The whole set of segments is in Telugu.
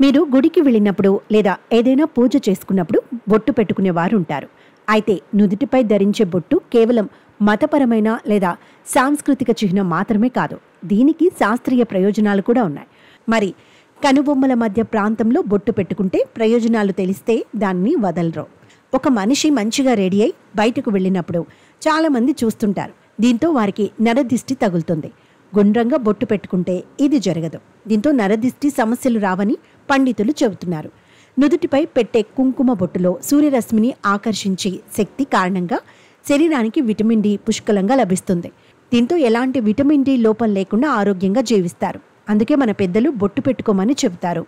మీరు గుడికి వెళ్ళినప్పుడు లేదా ఏదైనా పూజ చేసుకున్నప్పుడు బొట్టు పెట్టుకునే వారు ఉంటారు. అయితే నుదుటిపై ధరించే బొట్టు కేవలం మతపరమైన లేదా సాంస్కృతిక చిహ్నం మాత్రమే కాదు, దీనికి శాస్త్రీయ ప్రయోజనాలు కూడా ఉన్నాయి. మరి కనుబొమ్మల మధ్య ప్రాంతంలో బొట్టు పెట్టుకుంటే ప్రయోజనాలు తెలిస్తే దాన్ని వదలరు. ఒక మనిషి మంచిగా రెడీ అయి బయటకు వెళ్ళినప్పుడు చాలామంది చూస్తుంటారు. దీంతో వారికి నరదిష్టి తగులుతుంది. గుండ్రంగా బొట్టు పెట్టుకుంటే ఇది జరగదు. దీంతో నరదిష్టి సమస్యలు రావని పండితులు చెబుతున్నారు. నుదుటిపై పెట్టే కుంకుమ బొట్టులో సూర్యరశ్మిని ఆకర్షించే శక్తి కారణంగా శరీరానికి విటమిన్ డి పుష్కలంగా లభిస్తుంది. దీంతో ఎలాంటి విటమిన్ డి లోపం లేకుండా ఆరోగ్యంగా జీవిస్తారు. అందుకే మన పెద్దలు బొట్టు పెట్టుకోమని చెబుతారు.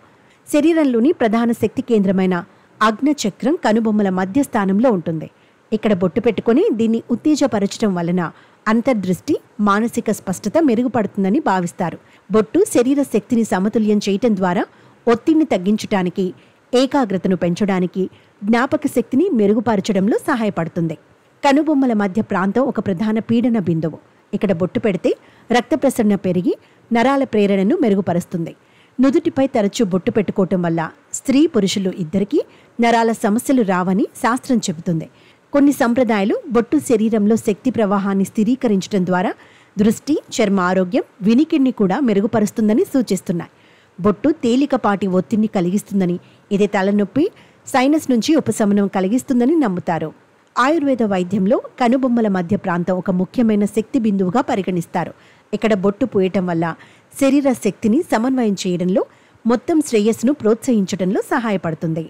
శరీరంలోని ప్రధాన శక్తి కేంద్రమైన ఆజ్ఞచక్రం కనుబొమ్మల మధ్య స్థానంలో ఉంటుంది. ఇక్కడ బొట్టు పెట్టుకొని దీన్ని ఉత్తేజపరచడం వలన అంతర్దృష్టి, మానసిక స్పష్టత మెరుగుపడుతుందని భావిస్తారు. బొట్టు శరీర శక్తిని సమతుల్యం చేయటం ద్వారా ఒత్తిడిని తగ్గించడానికి, ఏకాగ్రతను పెంచడానికి, జ్ఞాపక శక్తిని మెరుగుపరచడంలో సహాయపడుతుంది. కనుబొమ్మల మధ్య ప్రాంతం ఒక ప్రధాన పీడన బిందువు. ఇక్కడ బొట్టు పెడితే రక్త ప్రసరణ పెరిగి నరాల ప్రేరణను మెరుగుపరుస్తుంది. నుదుటిపై తరచూ బొట్టు పెట్టుకోవటం వల్ల స్త్రీ పురుషులు ఇద్దరికీ నరాల సమస్యలు రావని శాస్త్రం చెబుతుంది. కొన్ని సంప్రదాయాలు బొట్టు శరీరంలో శక్తి ప్రవాహాన్ని స్థిరీకరించడం ద్వారా దృష్టి, చర్మ ఆరోగ్యం, వినికిడిని కూడా మెరుగుపరుస్తుందని సూచిస్తున్నాయి. బొట్టు తేలికపాటి ఒత్తిడిని కలిగిస్తుందని, ఇది తలనొప్పి, సైనస్ నుంచి ఉపశమనం కలిగిస్తుందని నమ్ముతారు. ఆయుర్వేద వైద్యంలో కనుబొమ్మల మధ్య ప్రాంతం ఒక ముఖ్యమైన శక్తి బిందువుగా పరిగణిస్తారు. ఇక్కడ బొట్టు పూయటం వల్ల శరీర శక్తిని సమన్వయం చేయడంలో, మొత్తం శ్రేయస్సును ప్రోత్సహించడంలో సహాయపడుతుంది.